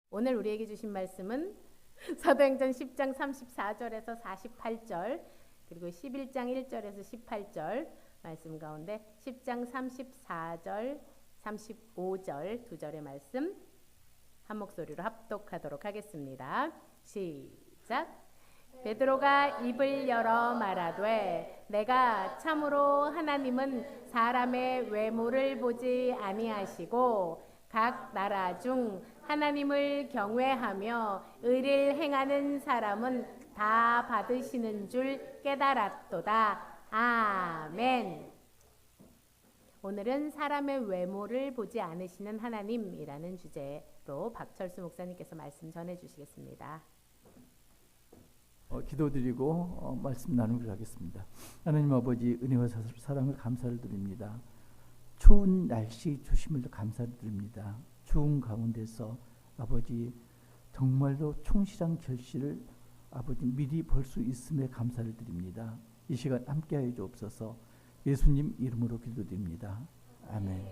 오늘 우리에게 주신 말씀은 사도행전 10장 34절에서 48절 그리고 11장 1절에서 18절 말씀 가운데 10장 34절 35절 두 절의 말씀 한 목소리로 합독하도록 하겠습니다. 시작. 베드로가 입을 열어 말하되 내가 참으로 하나님은 사람의 외모를 보지 아니하시고 각 나라 중 하나님을 경외하며 의를 행하는 사람은 다 받으시는 줄 깨달았도다. 아멘. 오늘은 사람의 외모를 보지 않으시는 하나님이라는 주제로 박철수 목사님께서 말씀 전해주시겠습니다. 기도드리고 말씀 나누기로 하겠습니다. 하나님 아버지 은혜와 사랑을 감사를 드립니다. 추운 날씨 주심을 감사를 드립니다. 추운 가운데서 아버지 정말로 충실한 결실을 아버지 미리 볼 수 있음에 감사를 드립니다. 이 시간 함께하여 주옵소서. 예수님 이름으로 기도드립니다. 아멘.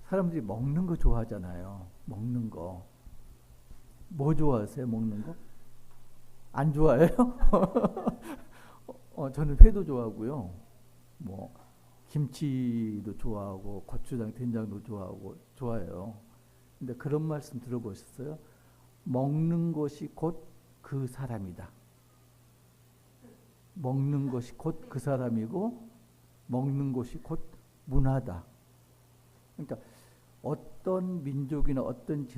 사람들이 먹는 거 좋아하잖아요. 먹는 거. 뭐 좋아하세요? 먹는 거? 안 좋아해요? 저는 회도 좋아하고요. 뭐 김치도 좋아하고 고추장, 된장도 좋아하고 좋아해요. 근데 그런 말씀 들어보셨어요? 먹는 것이 곧 그 사람이다. 먹는 것이 곧 그 사람이고 먹는 것이 곧 문화다. 그러니까 어떤 민족이나 어떤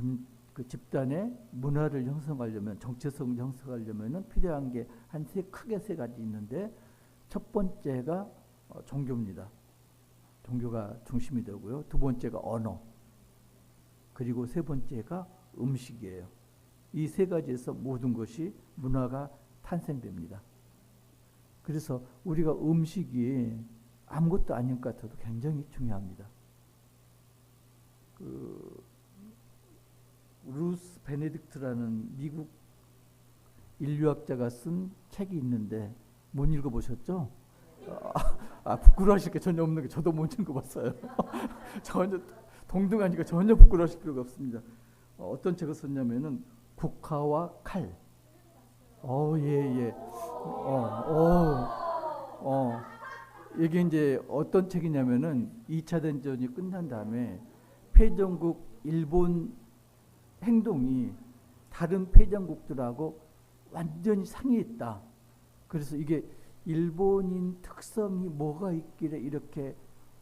집단의 문화를 형성하려면, 정체성을 형성하려면 필요한 게 한 크게 세 가지 있는데, 첫 번째가 종교입니다. 종교가 중심이 되고요. 두 번째가 언어, 그리고 세 번째가 음식이에요. 이 세 가지에서 모든 것이 문화가 탄생됩니다. 그래서 우리가 음식이 아무것도 아닌 것 같아도 굉장히 중요합니다. 루스 베네딕트라는 미국 인류학자가 쓴 책이 있는데 못 읽어보셨죠? 부끄러워하실 게 전혀 없는 게 저도 못 읽어봤어요. 전혀 동등하니까 전혀 부끄러워하실 필요가 없습니다. 어떤 책을 썼냐면은 국화와 칼. 예. 이게 이제 어떤 책이냐면은 2차 대전이 끝난 다음에 패전국 일본 행동이 다른 패전국들하고 완전히 상이했다. 그래서 이게 일본인 특성이 뭐가 있길래 이렇게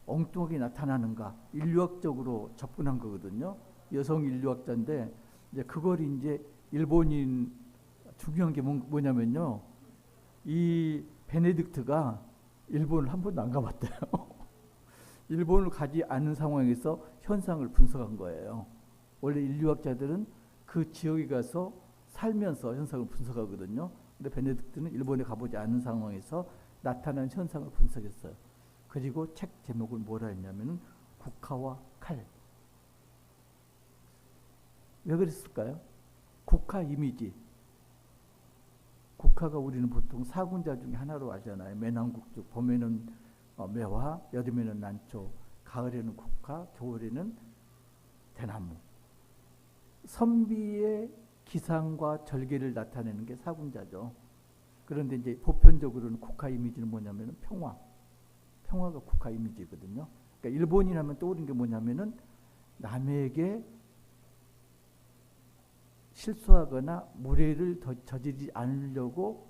엉뚱하게 나타나는가, 인류학적으로 접근한 거거든요. 여성 인류학자인데 이제 그걸 이제 일본인 중요한 게 뭐냐면요, 이 베네딕트가 일본을 한 번도 안 가봤대요. 일본을 가지 않은 상황에서 현상을 분석한 거예요. 원래 인류학자들은 그 지역에 가서 살면서 현상을 분석하거든요. 근데 베네딕트는 일본에 가보지 않은 상황에서 나타난 현상을 분석했어요. 그리고 책 제목을 뭐라 했냐면은 국화와 칼. 왜 그랬을까요? 국화 이미지. 국화가 우리는 보통 사군자 중에 하나로 알잖아요. 매남국죽. 봄에는 매화, 여름에는 난초, 가을에는 국화, 겨울에는 대나무. 선비의 기상과 절개를 나타내는 게 사군자죠. 그런데 이제 보편적으로는 국화 이미지는 뭐냐면은 평화. 평화가 국화 이미지거든요. 그러니까 일본인 하면 떠오르는 게 뭐냐면은 남에게 실수하거나 무례를 저지르지 않으려고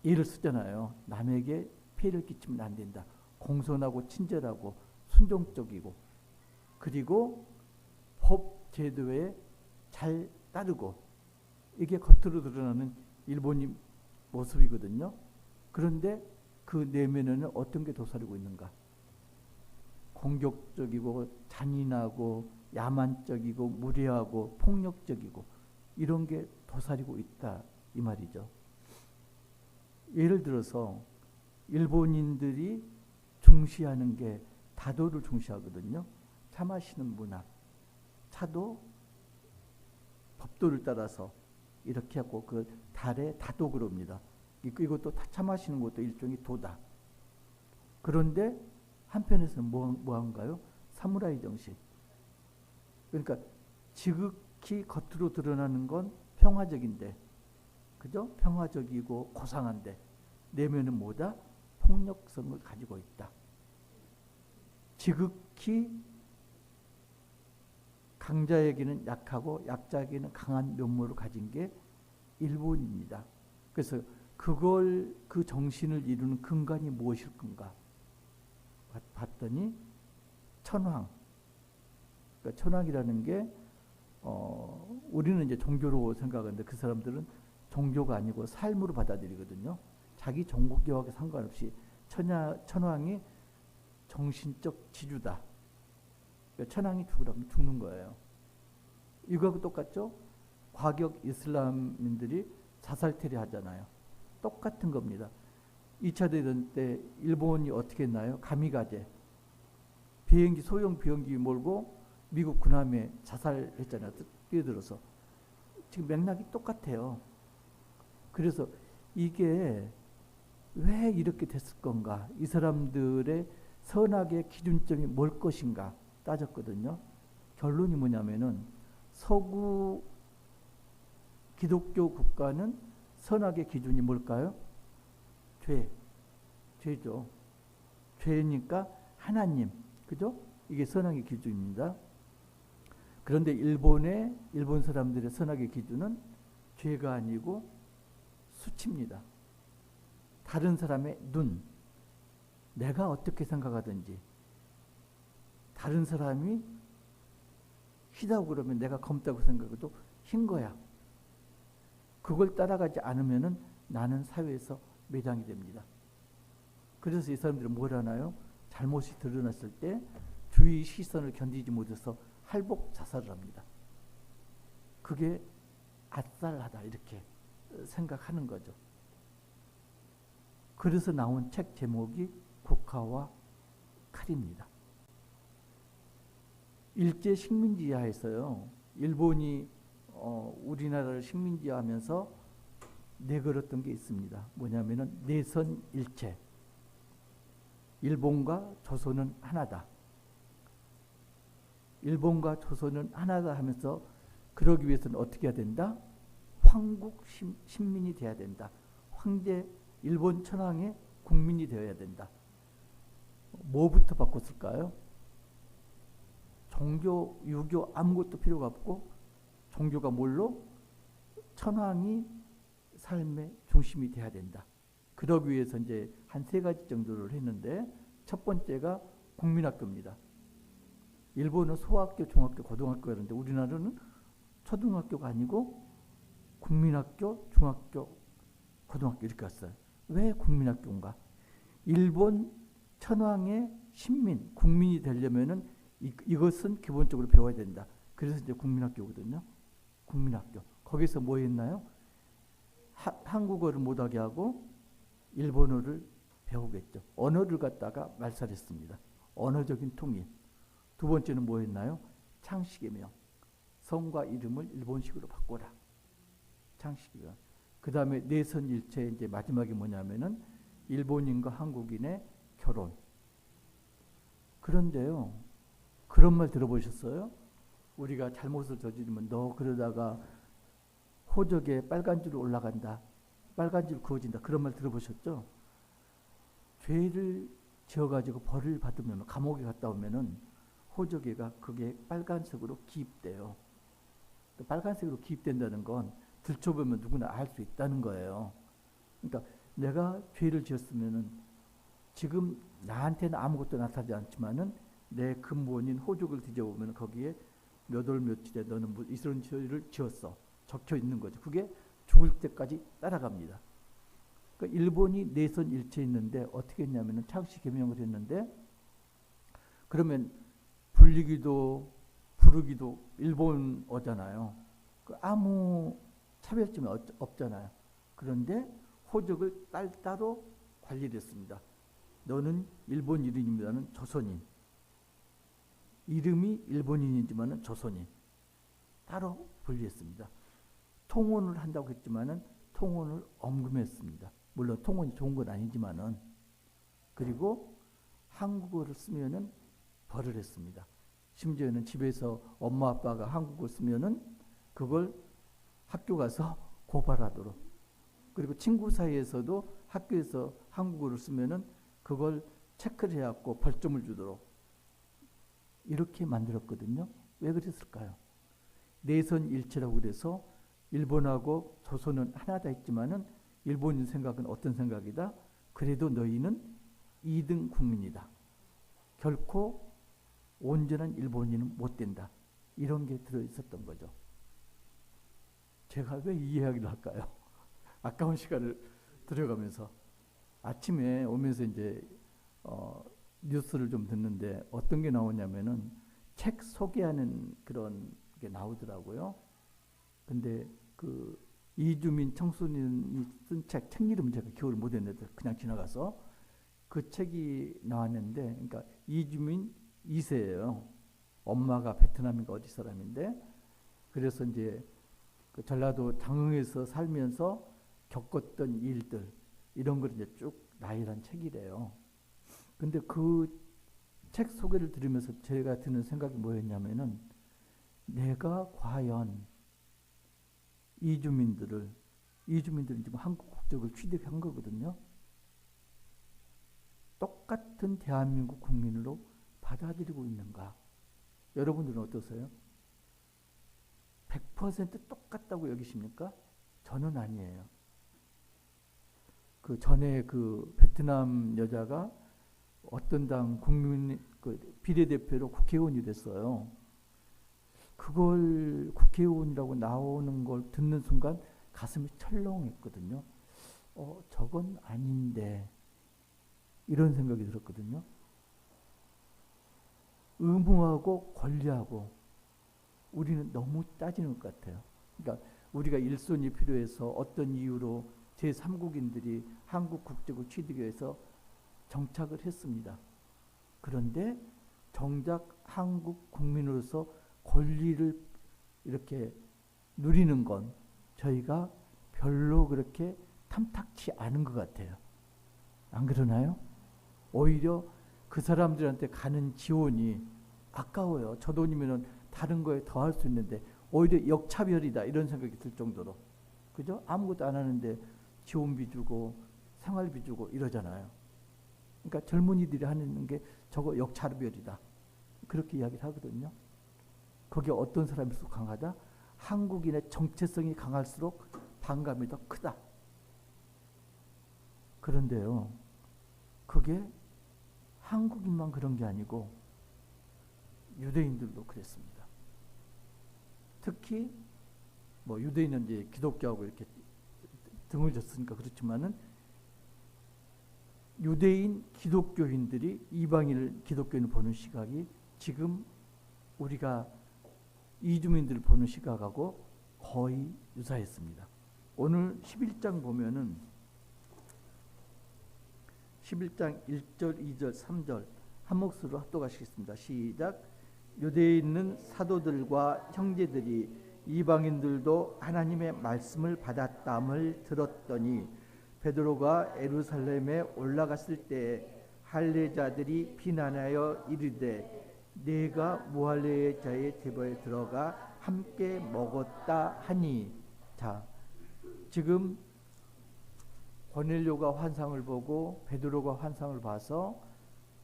예를 쓰잖아요. 남에게 피해를 끼치면 안 된다. 공손하고 친절하고 순종적이고, 그리고 법 제도에 잘 따르고, 이게 겉으로 드러나는 일본인 모습이거든요. 그런데 그 내면에는 어떤 게 도사리고 있는가? 공격적이고 잔인하고 야만적이고 무례하고 폭력적이고 이런 게 도사리고 있다, 이 말이죠. 예를 들어서 일본인들이 중시하는 게 다도를 중시하거든요. 차 마시는 문화. 차도 법도를 따라서 이렇게 하고 그 달에 다도 그럽니다. 이것도 차 마시는 것도 일종의 도다. 그런데 한편에서는 뭐한가요? 사무라이 정신. 그러니까 특히 겉으로 드러나는 건 평화적인데, 그죠? 평화적이고 고상한데 내면은 뭐다? 폭력성을 가지고 있다. 지극히 강자에게는 약하고 약자에게는 강한 면모를 가진 게 일본입니다. 그래서 그걸 그 정신을 이루는 근간이 무엇일 건가 봤더니 천황. 그러니까 천황이라는 게 우리는 이제 종교로 생각하는데 그 사람들은 종교가 아니고 삶으로 받아들이거든요. 자기 종교하고 상관없이 천황이 정신적 지주다. 그러니까 천황이 죽으라면 죽는 거예요. 이거하고 똑같죠? 과격 이슬람인들이 자살퇴리 하잖아요. 똑같은 겁니다. 2차 대전 때 일본이 어떻게 했나요? 가미가제. 소형 비행기 몰고 미국 군함에 자살했잖아요. 뛰어들어서. 지금 맥락이 똑같아요. 그래서 이게 왜 이렇게 됐을 건가? 이 사람들의 선악의 기준점이 뭘 것인가 따졌거든요. 결론이 뭐냐면은 서구 기독교 국가는 선악의 기준이 뭘까요? 죄죠. 죄니까 하나님, 그죠? 이게 선악의 기준입니다. 그런데 일본 사람들의 선악의 기준은 죄가 아니고 수치입니다. 다른 사람의 눈, 내가 어떻게 생각하든지 다른 사람이 희다고 그러면 내가 검다고 생각해도 흰 거야. 그걸 따라가지 않으면은 나는 사회에서 매장이 됩니다. 그래서 이 사람들은 뭘 하나요? 잘못이 드러났을 때 주위 시선을 견디지 못해서 할복 자살을 합니다. 그게 아쌀하다 이렇게 생각하는 거죠. 그래서 나온 책 제목이 국화와 칼입니다. 일제 식민지하에서요. 일본이 우리나라를 식민지하면서 내걸었던 게 있습니다. 뭐냐면은 내선일체. 일본과 조선은 하나다. 일본과 조선은 하나다 하면서 그러기 위해서는 어떻게 해야 된다? 황국 신민이 돼야 된다. 황제 일본 천황의 국민이 되어야 된다. 뭐부터 바꿨을까요? 종교, 유교 아무것도 필요가 없고 종교가 뭘로? 천황이 삶의 중심이 돼야 된다. 그러기 위해서 이제 한 3가지 정도를 했는데 첫 번째가 국민학교입니다. 일본은 소학교, 중학교, 고등학교 그런데 우리나라는 초등학교가 아니고 국민학교, 중학교, 고등학교 이렇게 왔어요. 왜 국민학교인가? 일본 천황의 신민, 국민이 되려면은 이것은 기본적으로 배워야 된다. 그래서 이제 국민학교거든요. 국민학교. 거기서 뭐 했나요? 한국어를 못하게 하고 일본어를 배우겠죠. 언어를 갖다가 말살했습니다. 언어적인 통일. 두 번째는 뭐 했나요? 창씨개명. 성과 이름을 일본식으로 바꿔라. 창씨개명. 그 다음에 내선일체 이제 마지막이 뭐냐면은 일본인과 한국인의 결혼. 그런데요, 그런 말 들어보셨어요? 우리가 잘못을 저지르면 너 그러다가 호적에 빨간 줄 올라간다. 빨간 줄 그어진다. 그런 말 들어보셨죠? 죄를 지어가지고 벌을 받으면 감옥에 갔다 오면은 호적에가 그게 빨간색으로 기입돼요. 빨간색으로 기입된다는 건 들춰보면 누구나 알 수 있다는 거예요. 그러니까 내가 죄를 지었으면은 지금 나한테는 아무것도 나타나지 않지만은 내 근본인 호적을 뒤져보면 거기에 몇 월 며칠에 너는 뭐 이런 죄를 지었어. 적혀 있는 거죠. 그게 죽을 때까지 따라갑니다. 그러니까 일본이 내선일체 있는데 어떻게 했냐면은 창씨개명을 했는데 그러면 불리기도 부르기도 일본어잖아요. 아무 차별점이 없잖아요. 그런데 호적을 따로 관리됐습니다. 너는 일본 이름이라는 조선인. 이름이 일본인이지만은 조선인. 따로 분리했습니다. 통혼을 한다고 했지만은 통혼을 엄금했습니다. 물론 통혼이 좋은 건 아니지만은. 그리고 한국어를 쓰면은 벌을 했습니다. 심지어는 집에서 엄마 아빠가 한국어 쓰면은 그걸 학교 가서 고발하도록, 그리고 친구 사이에서도 학교에서 한국어를 쓰면은 그걸 체크를 해갖고 벌점을 주도록 이렇게 만들었거든요. 왜 그랬을까요? 내선 일체라고 그래서 일본하고 조선은 하나다 했지만은 일본인 생각은 어떤 생각이다? 그래도 너희는 2등 국민이다. 결코 온전한 일본인은 못 된다. 이런 게 들어있었던 거죠. 제가 왜 이 이야기를 할까요? 아까운 시간을 들여가면서 아침에 오면서 이제 뉴스를 좀 듣는데 어떤 게 나오냐면은 책 소개하는 그런 게 나오더라고요. 근데 그 이주민 청소년이 쓴 책 이름은 제가 기억을 못했는데 그냥 지나가서 그 책이 나왔는데, 그러니까 이주민 2세예요. 엄마가 베트남인가 어디 사람인데, 그래서 이제 그 전라도 장흥에서 살면서 겪었던 일들 이런 걸 이제 쭉 나열한 책이래요. 근데 그 책 소개를 들으면서 제가 드는 생각이 뭐였냐면은 내가 과연 이주민들은 지금 한국 국적을 취득한 거거든요. 똑같은 대한민국 국민으로 받아들이고 있는가? 여러분들은 어떠세요? 100% 똑같다고 여기십니까? 저는 아니에요. 그 전에 그 베트남 여자가 어떤 당 국민 그 비례대표로 국회의원이 됐어요. 그걸 국회의원이라고 나오는 걸 듣는 순간 가슴이 철렁했거든요. 저건 아닌데 이런 생각이 들었거든요. 의무하고 권리하고 우리는 너무 따지는 것 같아요. 그러니까 우리가 일손이 필요해서 어떤 이유로 제3국인들이 한국 국적을 취득해서 정착을 했습니다. 그런데 정작 한국 국민으로서 권리를 이렇게 누리는 건 저희가 별로 그렇게 탐탁치 않은 것 같아요. 안 그러나요? 오히려 그 사람들한테 가는 지원이 아까워요. 저 돈이면은 다른 거에 더 할 수 있는데 오히려 역차별이다 이런 생각이 들 정도로, 그죠? 아무것도 안 하는데 지원비 주고 생활비 주고 이러잖아요. 그러니까 젊은이들이 하는 게 저거 역차별이다 그렇게 이야기를 하거든요. 거기에 어떤 사람이 더 강하다? 한국인의 정체성이 강할수록 반감이 더 크다. 그런데요, 그게 한국인만 그런 게 아니고 유대인들도 그랬습니다. 특히 뭐 유대인은 이제 기독교하고 이렇게 등을 졌으니까 그렇지만은 유대인 기독교인들이 이방인을 기독교인을 보는 시각이 지금 우리가 이주민들을 보는 시각하고 거의 유사했습니다. 오늘 11장 보면은 11장 1절, 2절, 3절 한 목소리로 합독하시겠습니다. 시작. 유대에 있는 사도들과 형제들이 이방인들도 하나님의 말씀을 받았담을 들었더니 베드로가 예루살렘에 올라갔을 때 할례자들이 비난하여 이르되 내가 무할례자의 제보에 들어가 함께 먹었다 하니. 자, 지금 고넬료가 환상을 보고 베드로가 환상을 봐서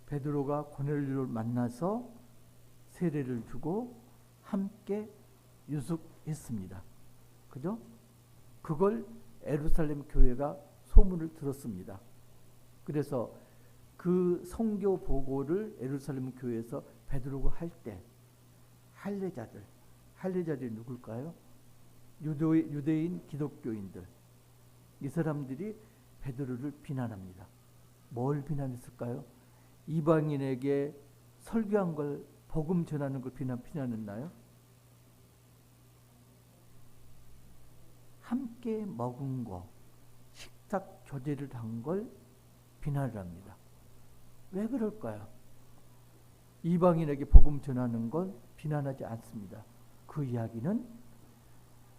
베드로가 고넬료를 만나서 세례를 주고 함께 유숙했습니다. 그죠? 그걸 예루살렘 교회가 소문을 들었습니다. 그래서 그 선교 보고를 예루살렘 교회에서 베드로가 할 때 할례자들이 누굴까요? 유대인 기독교인들, 이 사람들이 베드로를 비난합니다. 뭘 비난했을까요? 이방인에게 설교한 걸, 복음 전하는 걸 비난했나요? 함께 먹은 거, 식탁 교제를 한 걸 비난을 합니다. 왜 그럴까요? 이방인에게 복음 전하는 건 비난하지 않습니다. 그 이야기는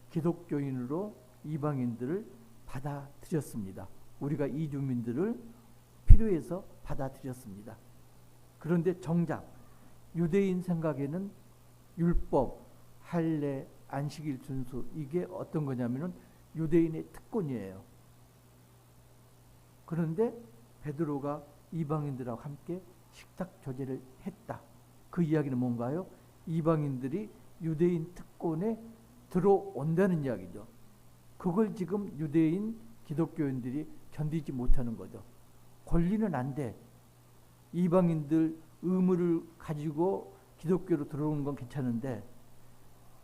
기독교인으로 이방인들을 받아들였습니다. 우리가 이주민들을 필요해서 받아들였습니다. 그런데 정작 유대인 생각에는 율법, 할례, 안식일 준수, 이게 어떤 거냐면은 유대인의 특권이에요. 그런데 베드로가 이방인들하고 함께 식탁 교제를 했다. 그 이야기는 뭔가요? 이방인들이 유대인 특권에 들어온다는 이야기죠. 그걸 지금 유대인 기독교인들이 견디지 못하는 거죠. 권리는 안 돼. 이방인들 의무를 가지고 기독교로 들어오는 건 괜찮은데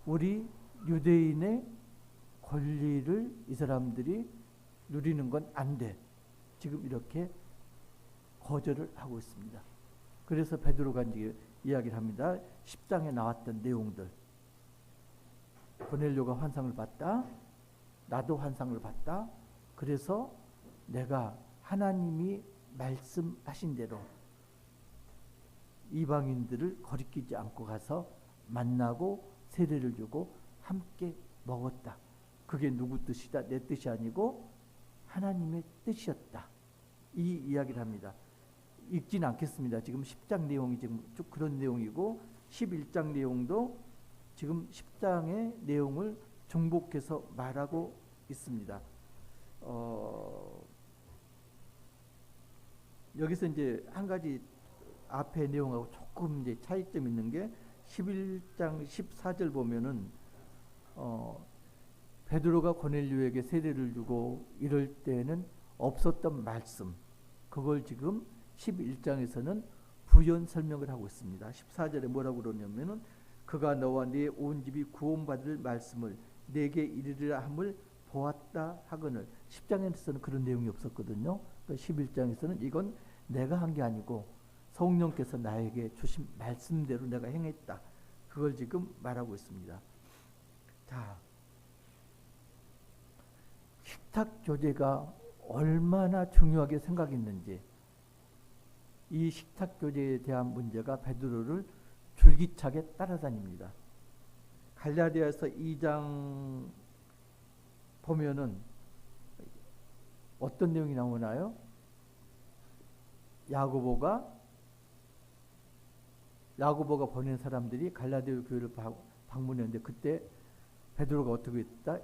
우리 유대인의 권리를 이 사람들이 누리는 건 안 돼. 지금 이렇게 거절을 하고 있습니다. 그래서 베드로가 이제 이야기를 합니다. 10장에 나왔던 내용들. 고넬료가 환상을 봤다. 나도 환상을 봤다. 그래서 내가 하나님이 말씀하신 대로 이방인들을 거리끼지 않고 가서 만나고 세례를 주고 함께 먹었다. 그게 누구 뜻이다? 내 뜻이 아니고 하나님의 뜻이었다. 이 이야기를 합니다. 읽지는 않겠습니다. 지금 10장 내용이 지금 쭉 그런 내용이고 11장 내용도 지금 10장의 내용을 중복해서 말하고 있습니다. 여기서 이제 한 가지 앞에 내용하고 조금 이제 차이점 있는 게 11장 14절 보면은 베드로가 고넬료에게 세례를 주고 이럴 때는 없었던 말씀, 그걸 지금 11장에서는 부연 설명을 하고 있습니다. 14절에 뭐라고 그러냐면은 그가 너와 네 온 집이 구원받을 말씀을 내게 이르리라 함을 보았다 하거늘. 10장에서는 그런 내용이 없었거든요. 11장에서는 이건 내가 한 게 아니고 성령께서 나에게 주신 말씀대로 내가 행했다. 그걸 지금 말하고 있습니다. 자, 식탁 교제가 얼마나 중요하게 생각했는지, 이 식탁 교제에 대한 문제가 베드로를 줄기차게 따라다닙니다. 갈라디아서 2장 보면은 어떤 내용이 나오나요? 야고보가 보낸 사람들이 갈라디아 교회를 방문했는데 그때 베드로가 어떻게 했다?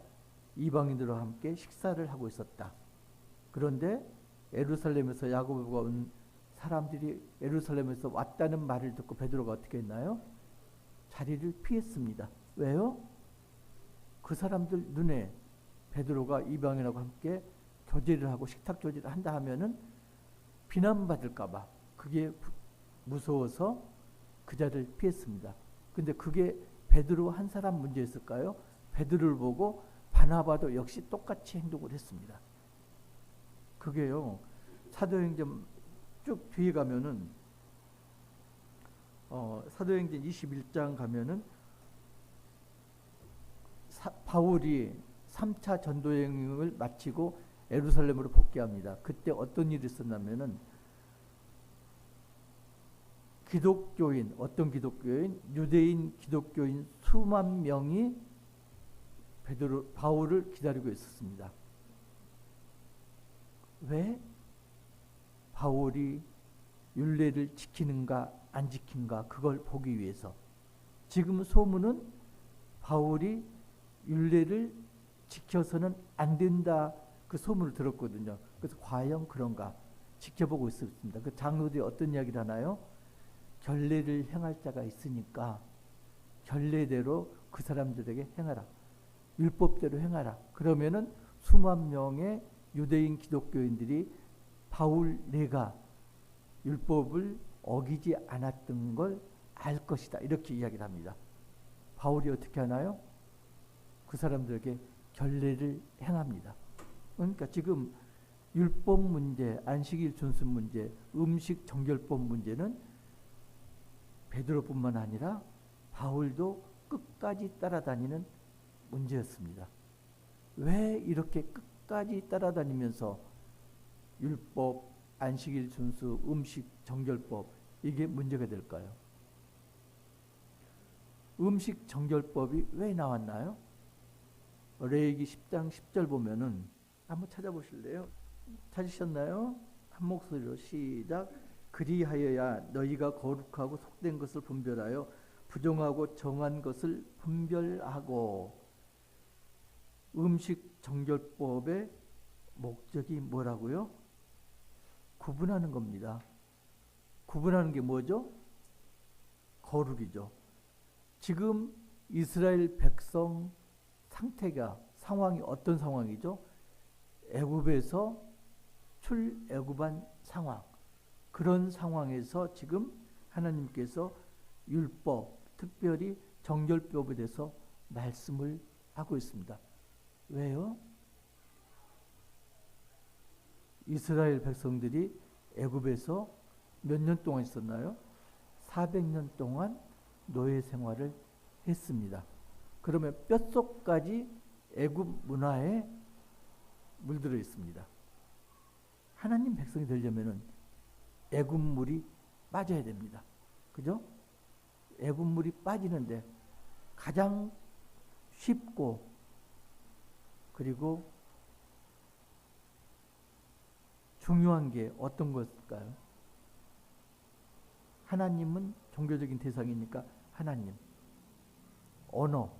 이방인들과 함께 식사를 하고 있었다. 그런데 예루살렘에서 야고보가 온 사람들이 예루살렘에서 왔다는 말을 듣고 베드로가 어떻게 했나요? 자리를 피했습니다. 왜요? 그 사람들 눈에 베드로가 이방인하고 함께 교제를 하고 식탁 교제를 한다 하면은 비난받을까봐 그게 무서워서 그 자리를 피했습니다. 근데 그게 베드로 한 사람 문제였을까요? 베드로를 보고 바나바도 역시 똑같이 행동을 했습니다. 그게요, 사도행전 쭉 뒤에 가면은 사도행전 21장 가면은 바울이 3차 전도여행을 마치고 예루살렘으로 복귀합니다. 그때 어떤 일이 있었냐면은 기독교인, 어떤 기독교인? 유대인 기독교인 수만 명이 바울을 기다리고 있었습니다. 왜? 바울이 율례를 지키는가 안 지킨가 그걸 보기 위해서. 지금 소문은 바울이 율례를 지켜서는 안 된다, 그 소문을 들었거든요. 그래서 과연 그런가 지켜보고 있었습니다. 그 장로들이 어떤 이야기를 하나요? 결례를 행할 자가 있으니까 결례대로 그 사람들에게 행하라. 율법대로 행하라. 그러면은 수만 명의 유대인 기독교인들이 바울 내가 율법을 어기지 않았던 걸 알 것이다. 이렇게 이야기를 합니다. 바울이 어떻게 하나요? 그 사람들에게 결례를 행합니다. 그러니까 지금 율법 문제, 안식일 준수 문제, 음식 정결법 문제는 베드로뿐만 아니라 바울도 끝까지 따라다니는 문제였습니다. 왜 이렇게 끝까지 따라다니면서 율법, 안식일 준수, 음식 정결법 이게 문제가 될까요? 음식 정결법이 왜 나왔나요? 레위기 10장 10절 보면은 한번 찾아보실래요? 찾으셨나요? 한 목소리로 시작. 그리하여야 너희가 거룩하고 속된 것을 분별하여 부정하고 정한 것을 분별하고 음식 정결법의 목적이 뭐라고요? 구분하는 겁니다. 구분하는 게 뭐죠? 거룩이죠. 지금 이스라엘 백성 상황이 어떤 상황이죠? 애굽에서 출애굽한 상황. 그런 상황에서 지금 하나님께서 율법, 특별히 정결법에 대해서 말씀을 하고 있습니다. 왜요? 이스라엘 백성들이 애굽에서 몇 년 동안 있었나요? 400년 동안 노예 생활을 했습니다. 그러면 뼛속까지 애굽 문화에 물들어 있습니다. 하나님 백성이 되려면은 애굽 물이 빠져야 됩니다. 그죠? 애굽 물이 빠지는데 가장 쉽고 그리고 중요한 게 어떤 것일까요? 하나님은 종교적인 대상이니까 하나님. 언어.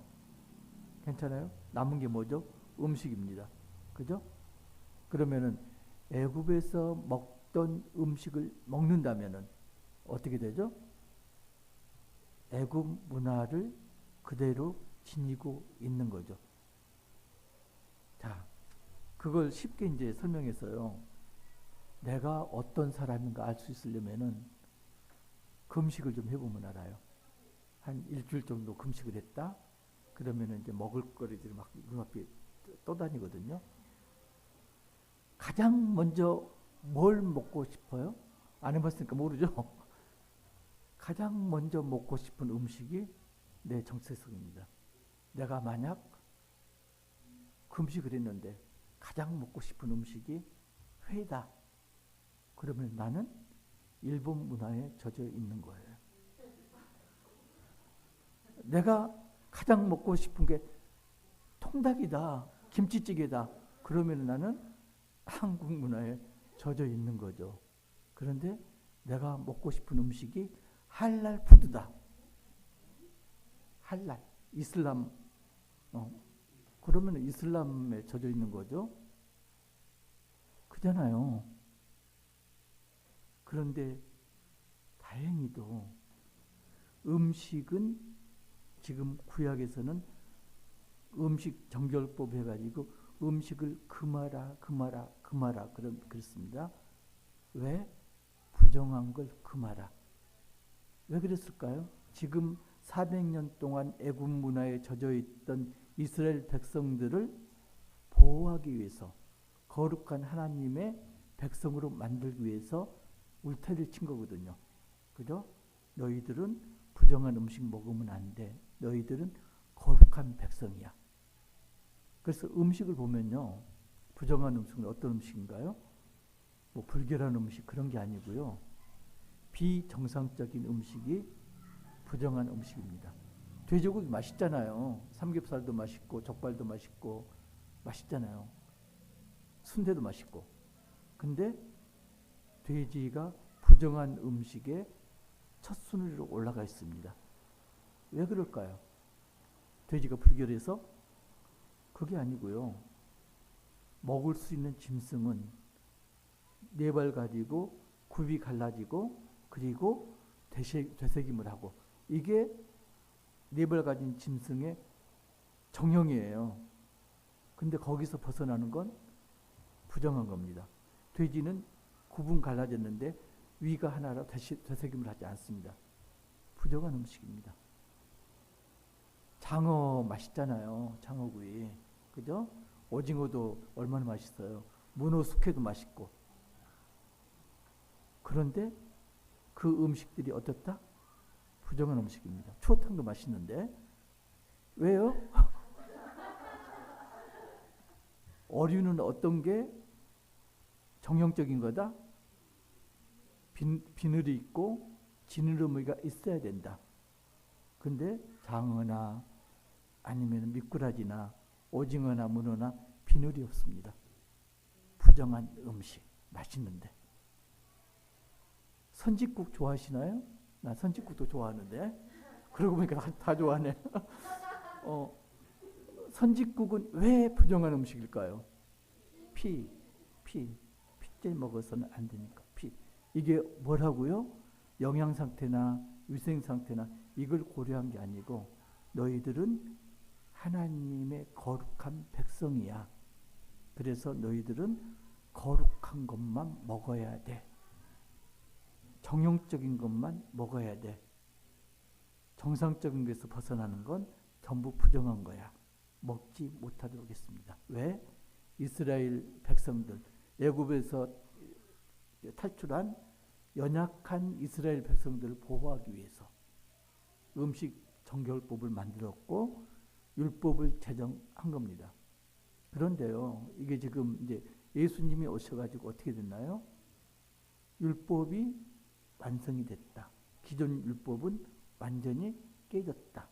괜찮아요? 남은 게 뭐죠? 음식입니다. 그죠? 그러면은 애굽에서 먹던 음식을 먹는다면은 어떻게 되죠? 애굽 문화를 그대로 지니고 있는 거죠. 자, 그걸 쉽게 이제 설명해서요. 내가 어떤 사람인가 알 수 있으려면은 금식을 좀 해보면 알아요. 한 일주일 정도 금식을 했다? 그러면은 이제 먹을 거리들이 막 눈앞에 떠다니거든요. 가장 먼저 뭘 먹고 싶어요? 안 해봤으니까 모르죠? 가장 먼저 먹고 싶은 음식이 내 정체성입니다. 내가 만약 금식을 했는데 가장 먹고 싶은 음식이 회다. 그러면 나는 일본 문화에 젖어 있는 거예요. 내가 가장 먹고 싶은 게 통닭이다, 김치찌개다. 그러면 나는 한국 문화에 젖어 있는 거죠. 그런데 내가 먹고 싶은 음식이 할랄 푸드다. 할랄, 이슬람. 그러면 이슬람에 젖어 있는 거죠. 그잖아요. 그런데 다행히도 음식은 지금 구약에서는 음식 정결법 해가지고 음식을 금하라 그랬습니다. 왜? 부정한 걸 금하라. 왜 그랬을까요? 지금 400년 동안 애굽 문화에 젖어 있던 이스라엘 백성들을 보호하기 위해서 거룩한 하나님의 백성으로 만들기 위해서 울타리를 친 거거든요. 그죠? 너희들은 부정한 음식 먹으면 안 돼. 너희들은 거룩한 백성이야. 그래서 음식을 보면요. 부정한 음식은 어떤 음식인가요? 뭐 불결한 음식 그런 게 아니고요. 비정상적인 음식이 부정한 음식입니다. 돼지고기 맛있잖아요. 삼겹살도 맛있고 족발도 맛있고 맛있잖아요. 순대도 맛있고. 근데 돼지가 부정한 음식에 첫 순위로 올라가 있습니다. 왜 그럴까요? 돼지가 불결해서? 그게 아니고요. 먹을 수 있는 짐승은 네 발 가지고 굽이 갈라지고 그리고 되새김을 하고 이게 네 발 가진 짐승의 정형이에요. 근데 거기서 벗어나는 건 부정한 겁니다. 돼지는 굽은 갈라졌는데 위가 하나라 되새김을 하지 않습니다. 부정한 음식입니다. 장어 맛있잖아요. 장어구이. 그죠? 오징어도 얼마나 맛있어요. 문어 숙회도 맛있고. 그런데 그 음식들이 어떻다? 부정한 음식입니다. 추어탕도 맛있는데. 왜요? 어류는 어떤 게 정형적인 거다? 비늘이 있고 지느러미가 있어야 된다. 근데 장어나 아니면 미꾸라지나 오징어나 문어나 비늘이 없습니다. 부정한 음식 맛있는데. 선짓국 좋아하시나요? 나 선짓국도 좋아하는데. 그러고 보니까 다 좋아하네. 선짓국은 왜 부정한 음식일까요? 피째 먹어서는 안 되니까 피. 이게 뭐라고요? 영양 상태나 위생 상태나 이걸 고려한 게 아니고 너희들은 하나님의 거룩한 백성이야. 그래서 너희들은 거룩한 것만 먹어야 돼. 정형적인 것만 먹어야 돼. 정상적인 것에서 벗어나는 건 전부 부정한 거야. 먹지 못하도록 했습니다. 왜? 이스라엘 백성들, 애굽에서 탈출한 연약한 이스라엘 백성들을 보호하기 위해서 음식 정결법을 만들었고 율법을 제정한 겁니다. 그런데요, 이게 지금 이제 예수님이 오셔가지고 어떻게 됐나요? 율법이 완성이 됐다. 기존 율법은 완전히 깨졌다.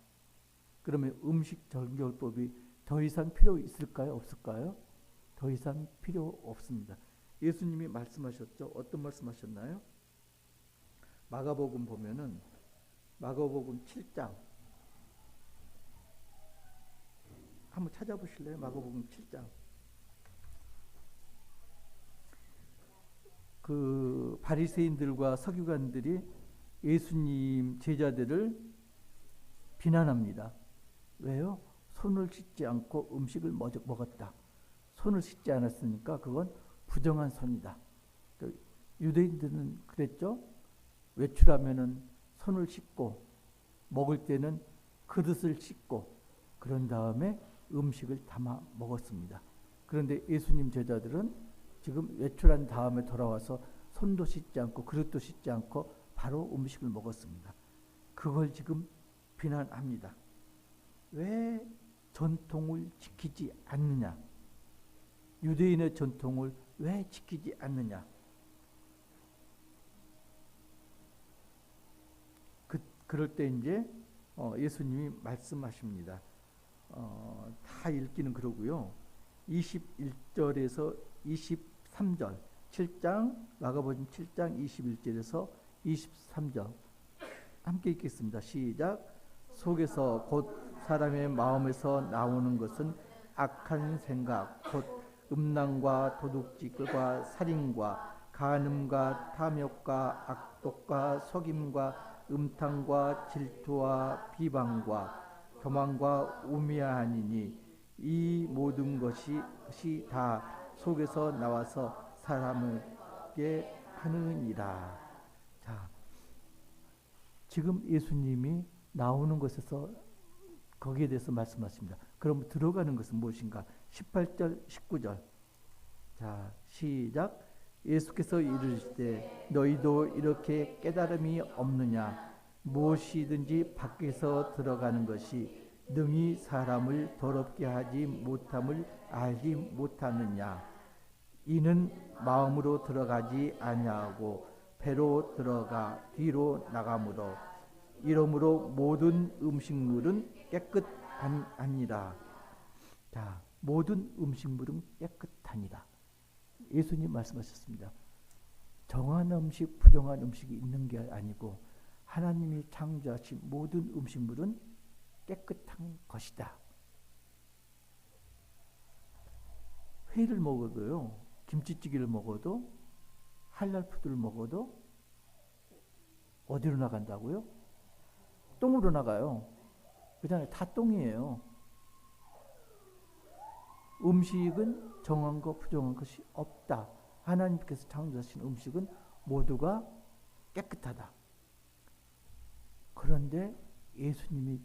그러면 음식 정결법이 더 이상 필요 있을까요? 없을까요? 더 이상 필요 없습니다. 예수님이 말씀하셨죠. 어떤 말씀하셨나요? 마가복음 보면은 마가복음 7장 한번 찾아보실래요? 마가복음 7장. 그 바리새인들과 서기관들이 예수님 제자들을 비난합니다. 왜요? 손을 씻지 않고 음식을 먹었다. 손을 씻지 않았으니까 그건 부정한 손이다. 유대인들은 그랬죠. 외출하면은 손을 씻고 먹을 때는 그릇을 씻고 그런 다음에 음식을 담아 먹었습니다. 그런데 예수님 제자들은 지금 외출한 다음에 돌아와서 손도 씻지 않고 그릇도 씻지 않고 바로 음식을 먹었습니다. 그걸 지금 비난합니다. 왜 전통을 지키지 않느냐? 유대인의 전통을 왜 지키지 않느냐? 그럴 때 이제 예수님이 말씀하십니다. 다 읽기는 그러고요. 21절에서 23절 7장 마가복음 7장 21절에서 23절 함께 읽겠습니다. 시작. 속에서 곧 사람의 마음에서 나오는 것은 악한 생각 곧 음란과 도둑질과 살인과 간음과 탐욕과 악독과 속임과 음탕과 질투와 비방과 교만과 우매하니니 이 모든 것이 다 속에서 나와서 사람에게 하느니라. 자, 지금 예수님이 나오는 것에서 거기에 대해서 말씀하십니다. 그럼 들어가는 것은 무엇인가? 18절, 19절. 자, 시작. 예수께서 이르시되 너희도 이렇게 깨달음이 없느냐? 무엇이든지 밖에서 들어가는 것이 능히 사람을 더럽게 하지 못함을 알지 못하느냐? 이는 마음으로 들어가지 아니하고 배로 들어가 뒤로 나가므로 이러므로 모든 음식물은 깨끗하니라. 자, 모든 음식물은 깨끗하니라. 예수님 말씀하셨습니다. 정한 음식, 부정한 음식이 있는 게 아니고 하나님이 창조하신 모든 음식물은 깨끗한 것이다. 회를 먹어도요, 김치찌개를 먹어도, 할랄푸드를 먹어도 어디로 나간다고요? 똥으로 나가요. 그잖아요. 다 똥이에요. 음식은 정한 것, 부정한 것이 없다. 하나님께서 창조하신 음식은 모두가 깨끗하다. 그런데 예수님이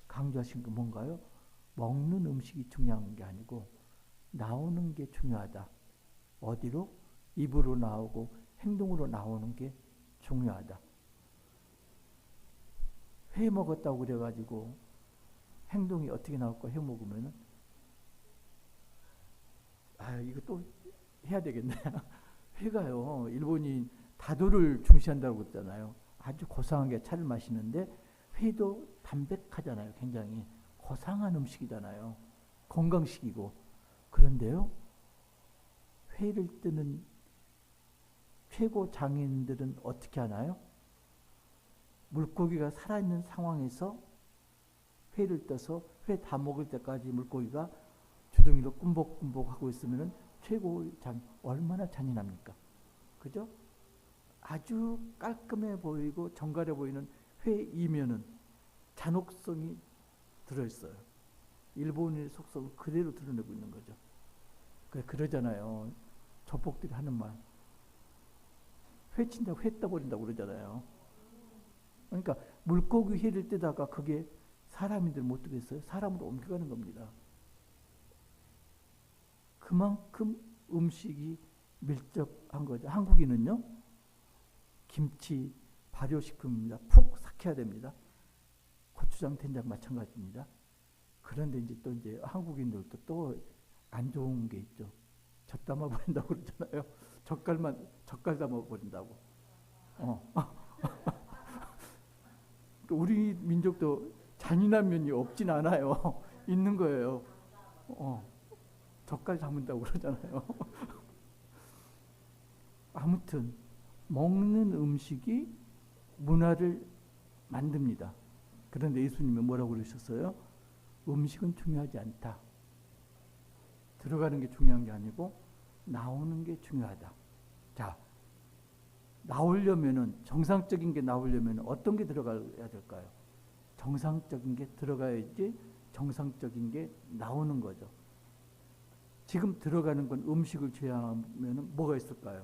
강조하신 건 뭔가요? 먹는 음식이 중요한 게 아니고 나오는 게 중요하다. 어디로? 입으로 나오고 행동으로 나오는 게 중요하다. 회 먹었다고 그래가지고 행동이 어떻게 나올까? 회 먹으면은 이거 또 해야 되겠네. 회가요, 일본이 다도를 중시한다고 그랬잖아요. 아주 고상하게 차를 마시는데 회도 담백하잖아요. 굉장히 고상한 음식이잖아요. 건강식이고. 그런데요, 회를 뜨는 최고 장인들은 어떻게 하나요? 물고기가 살아있는 상황에서 회를 떠서 회 다 먹을 때까지 물고기가 주둥이로 꿈벅꿈벅 하고 있으면 최고의 얼마나 잔인합니까? 그죠? 아주 깔끔해 보이고 정갈해 보이는 회 이면은 잔혹성이 들어있어요. 일본의 속성을 그대로 드러내고 있는 거죠. 그러잖아요. 조폭들이 하는 말. 회 친다고 회 떠버린다고 그러잖아요. 그러니까 물고기 회를 뜨다가 그게 사람인들 못 뜨겠어요? 사람으로 옮겨가는 겁니다. 그만큼 음식이 밀접한 거죠. 한국인은요, 김치 발효식품입니다. 푹 삭혀야 됩니다. 고추장, 된장 마찬가지입니다. 그런데 이제 한국인들도 또 안 좋은 게 있죠. 젓 담아 버린다고 그러잖아요. 젓갈 담아 버린다고. 우리 민족도 잔인한 면이 없진 않아요. 있는 거예요. 젓갈 담은다고 그러잖아요. 아무튼 먹는 음식이 문화를 만듭니다. 그런데 예수님은 뭐라고 그러셨어요? 음식은 중요하지 않다. 들어가는 게 중요한 게 아니고 나오는 게 중요하다. 자, 나오려면은 정상적인 게 나오려면 어떤 게 들어가야 될까요? 정상적인 게 들어가야지 정상적인 게 나오는 거죠. 지금 들어가는 건 음식을 제외하면 뭐가 있을까요?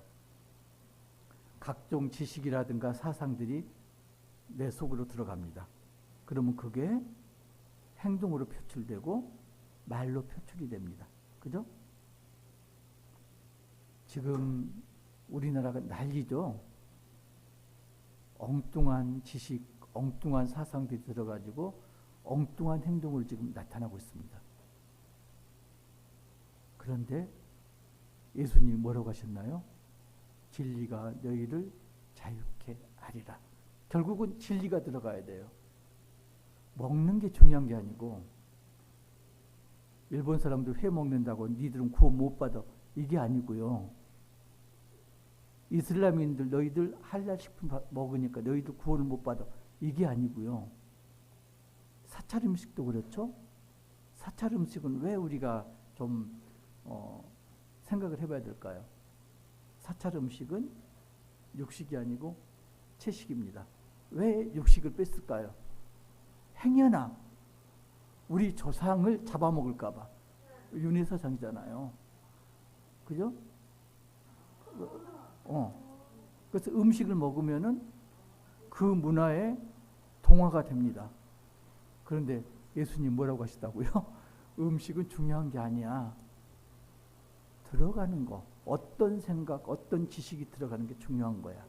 각종 지식이라든가 사상들이 내 속으로 들어갑니다. 그러면 그게 행동으로 표출되고 말로 표출이 됩니다. 그죠? 지금 우리나라가 난리죠. 엉뚱한 지식, 엉뚱한 사상들이 들어가지고 엉뚱한 행동을 지금 나타나고 있습니다. 그런데 예수님이 뭐라고 하셨나요? 진리가 너희를 자유케 하리라. 결국은 진리가 들어가야 돼요. 먹는 게 중요한 게 아니고 일본 사람들 회 먹는다고 니들은 구원 못 받아. 이게 아니고요. 이슬람인들 너희들 할랄 식품 먹으니까 너희들 구원을 못 받아. 이게 아니고요. 사찰 음식도 그렇죠. 사찰 음식은 왜 우리가 좀 생각을 해봐야 될까요? 사찰 음식은 육식이 아니고 채식입니다. 왜 육식을 뺐을까요? 행여나 우리 조상을 잡아먹을까 봐. 윤회사상이잖아요. 그죠? 그래서 음식을 먹으면은 그 문화에 동화가 됩니다. 그런데 예수님 뭐라고 하시다고요? 음식은 중요한 게 아니야. 들어가는 거, 어떤 생각, 어떤 지식이 들어가는 게 중요한 거야.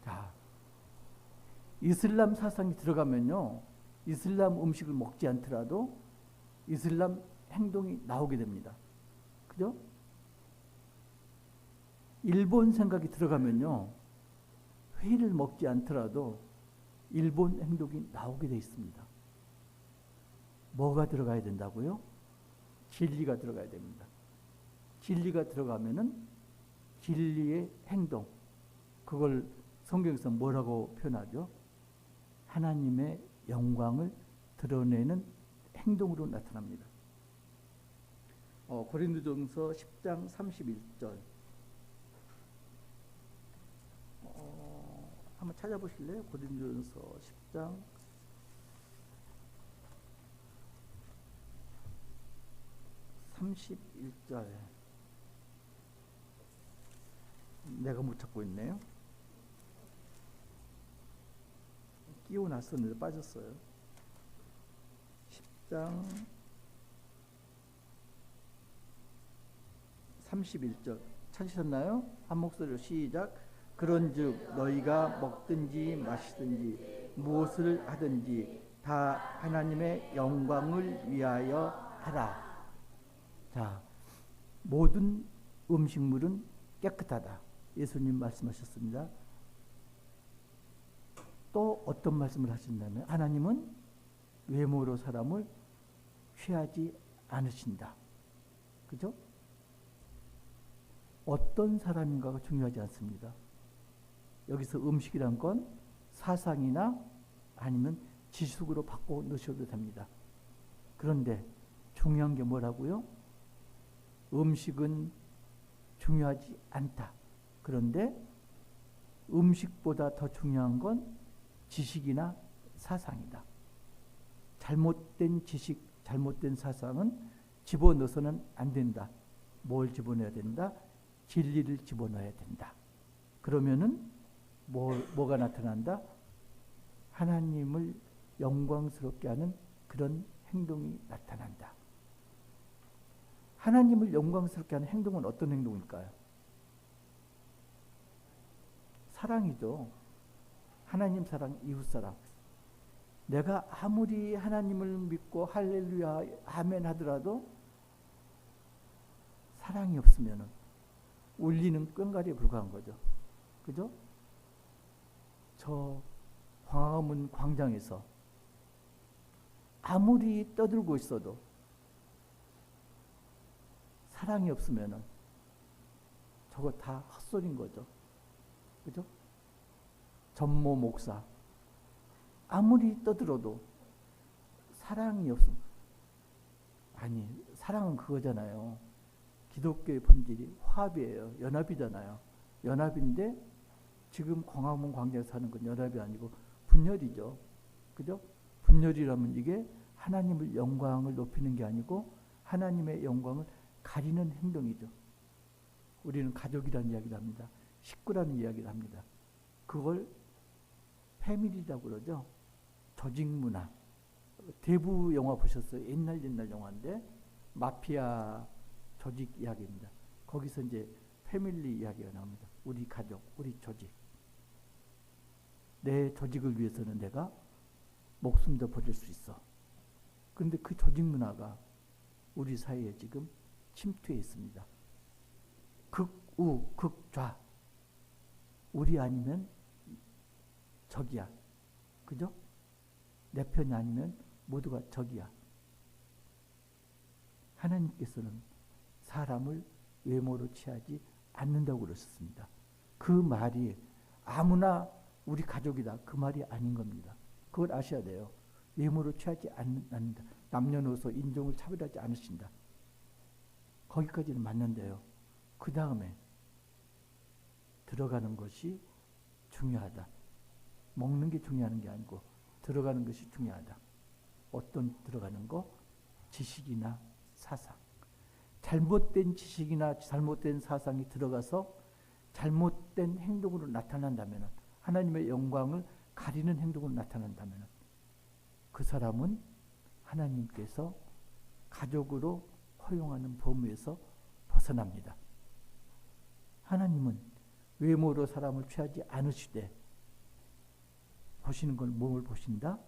자, 이슬람 사상이 들어가면요, 이슬람 음식을 먹지 않더라도 이슬람 행동이 나오게 됩니다. 그죠? 일본 생각이 들어가면요, 회를 먹지 않더라도 일본 행동이 나오게 돼 있습니다. 뭐가 들어가야 된다고요? 진리가 들어가야 됩니다. 진리가 들어가면은 진리의 행동, 그걸 성경에서 뭐라고 표현하죠? 하나님의 영광을 드러내는 행동으로 나타납니다. 고린도전서 10장 31절 한번 찾아보실래요? 고린도전서 10장 31절. 내가 못 찾고 있네요. 끼워놨었는데 빠졌어요. 10장 31절 찾으셨나요? 한 목소리로 시작. 그런즉 너희가 먹든지 마시든지 무엇을 하든지 다 하나님의 영광을 위하여 하라. 자, 모든 음식물은 깨끗하다. 예수님 말씀하셨습니다. 또 어떤 말씀을 하신다면 하나님은 외모로 사람을 취하지 않으신다. 그죠? 어떤 사람인가가 중요하지 않습니다. 여기서 음식이란 건 사상이나 아니면 지식으로 바꿔 넣으셔도 됩니다. 그런데 중요한 게 뭐라고요? 음식은 중요하지 않다. 그런데 음식보다 더 중요한 건 지식이나 사상이다. 잘못된 지식, 잘못된 사상은 집어넣어서는 안 된다. 뭘 집어넣어야 된다? 진리를 집어넣어야 된다. 그러면은 뭐가 나타난다? 하나님을 영광스럽게 하는 그런 행동이 나타난다. 하나님을 영광스럽게 하는 행동은 어떤 행동일까요? 사랑이죠. 하나님 사랑, 이웃 사랑. 내가 아무리 하나님을 믿고 할렐루야 아멘 하더라도 사랑이 없으면 울리는 꽹과리에 불과한 거죠. 그죠? 저 광화문 광장에서 아무리 떠들고 있어도 사랑이 없으면 저거 다 헛소리인 거죠. 그죠? 전모 목사 아무리 떠들어도 사랑이 없으면, 아니 사랑은 그거잖아요. 기독교의 본질이 화합이에요. 연합이잖아요. 연합인데 지금 광화문 광장에서 하는 건 연합이 아니고 분열이죠. 그죠? 분열이라면 이게 하나님을 영광을 높이는 게 아니고 하나님의 영광을 가리는 행동이죠. 우리는 가족이라는 이야기를 합니다. 식구라는 이야기를 합니다. 그걸 패밀리라고 그러죠. 조직문화. 대부 영화 보셨어요? 옛날 영화인데 마피아 조직 이야기입니다. 거기서 이제 패밀리 이야기가 나옵니다. 우리 가족, 우리 조직. 내 조직을 위해서는 내가 목숨도 버릴 수 있어. 그런데 그 조직 문화가 우리 사회에 지금 침투해 있습니다. 극우, 극좌. 우리 아니면 적이야. 그죠? 내 편이 아니면 모두가 적이야. 하나님께서는 사람을 외모로 취하지 않는다고 그러셨습니다. 그 말이 아무나 우리 가족이다. 그 말이 아닌 겁니다. 그걸 아셔야 돼요. 외모로 취하지 않는다. 남녀노소 인종을 차별하지 않으신다. 거기까지는 맞는데요. 그 다음에 들어가는 것이 중요하다. 먹는 게 중요한 게 아니고 들어가는 것이 중요하다. 어떤 들어가는 거? 지식이나 사상. 잘못된 지식이나 잘못된 사상이 들어가서 잘못된 행동으로 나타난다면, 하나님의 영광을 가리는 행동으로 나타난다면 그 사람은 하나님께서 가족으로 허용하는 범위에서 벗어납니다. 하나님은 외모로 사람을 취하지 않으시되 보시는 걸 뭘 보신다?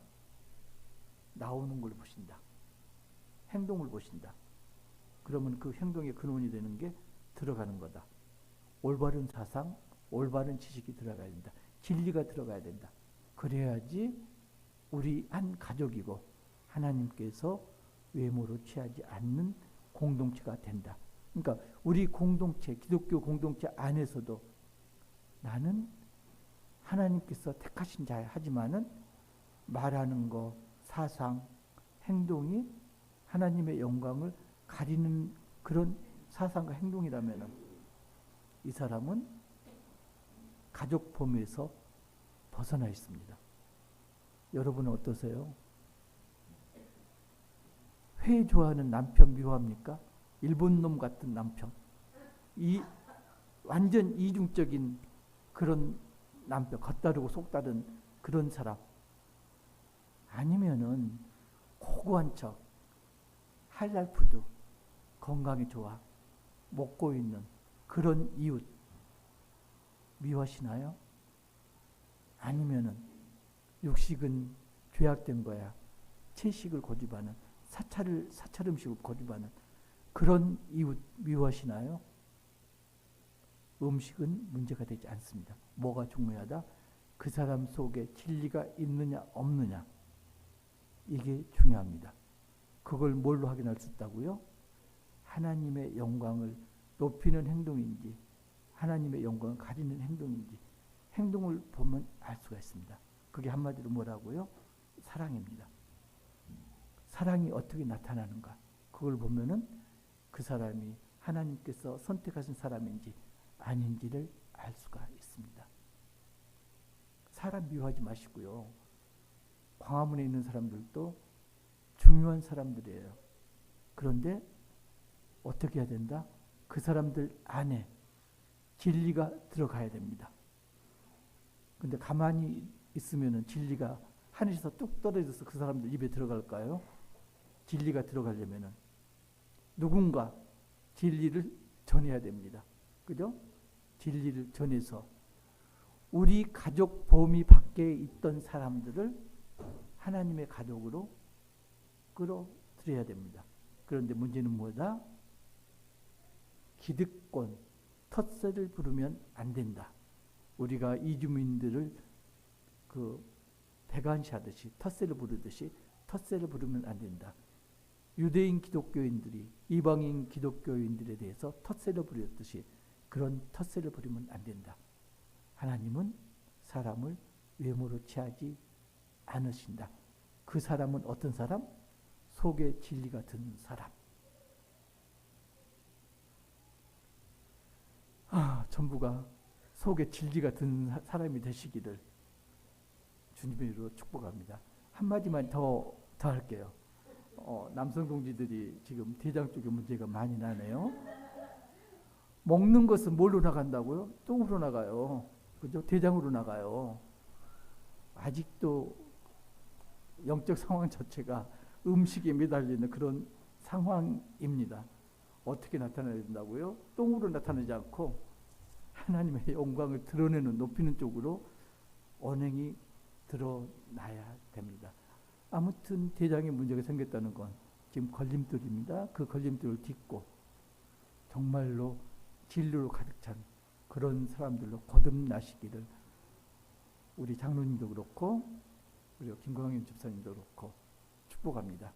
나오는 걸 보신다. 행동을 보신다. 그러면 그 행동의 근원이 되는 게 들어가는 거다. 올바른 사상, 올바른 지식이 들어가야 된다. 진리가 들어가야 된다. 그래야지 우리 한 가족이고 하나님께서 외모로 취하지 않는 공동체가 된다. 그러니까 우리 공동체, 기독교 공동체 안에서도 나는 하나님께서 택하신 자야 하지만은 말하는 거, 사상, 행동이 하나님의 영광을 가리는 그런 사상과 행동이라면 이 사람은 가족 범위에서 벗어나 있습니다. 여러분은 어떠세요? 회 좋아하는 남편 미워합니까? 일본 놈 같은 남편. 완전 이중적인 그런 남편, 겉다르고 속다른 그런 사람. 아니면은 고고한 척, 할랄푸드, 건강이 좋아, 먹고 있는 그런 이웃 미워하시나요? 아니면은 육식은 죄악된 거야. 채식을 고집하는, 사찰 음식을 고집하는 그런 이웃 미워하시나요? 음식은 문제가 되지 않습니다. 뭐가 중요하다? 그 사람 속에 진리가 있느냐 없느냐, 이게 중요합니다. 그걸 뭘로 확인할 수 있다고요? 하나님의 영광을 높이는 행동인지 하나님의 영광을 가리는 행동인지 행동을 보면 알 수가 있습니다. 그게 한마디로 뭐라고요? 사랑입니다. 사랑이 어떻게 나타나는가? 그걸 보면은 그 사람이 하나님께서 선택하신 사람인지 아닌지를 알 수가 있습니다. 사람 미워하지 마시고요. 광화문에 있는 사람들도 중요한 사람들이에요. 그런데 어떻게 해야 된다? 그 사람들 안에 진리가 들어가야 됩니다. 근데 가만히 있으면은 진리가 하늘에서 뚝 떨어져서 그 사람들 입에 들어갈까요? 진리가 들어가려면은 누군가 진리를 전해야 됩니다. 그죠? 진리를 전해서 우리 가족 범위 밖에 있던 사람들을 하나님의 가족으로 끌어들여야 됩니다. 그런데 문제는 뭐다? 기득권, 텃세를 부르면 안 된다. 우리가 이주민들을 배관시하듯이 텃세를 부르듯이 텃세를 부르면 안 된다. 유대인 기독교인들이 이방인 기독교인들에 대해서 텃세를 부렸듯이 그런 텃세를 부리면 안 된다. 하나님은 사람을 외모로 취하지 않으신다. 그 사람은 어떤 사람? 속에 진리가 든 사람. 전부가 속에 진리가 든 사람이 되시기를 주님의 이름으로 축복합니다. 한마디만 더 할게요. 남성 동지들이 지금 대장 쪽에 문제가 많이 나네요. 먹는 것은 뭘로 나간다고요? 똥으로 나가요. 그죠? 대장으로 나가요. 아직도 영적 상황 자체가 음식에 매달리는 그런 상황입니다. 어떻게 나타나야 된다고요? 똥으로 나타나지 않고 하나님의 영광을 드러내는 높이는 쪽으로 언행이 드러나야 됩니다. 아무튼 대장에 문제가 생겼다는 건 지금 걸림돌입니다. 그 걸림돌을 딛고 정말로 진리로 가득 찬 그런 사람들로 거듭나시기를 우리 장로님도 그렇고 우리 김광현 집사님도 그렇고 축복합니다.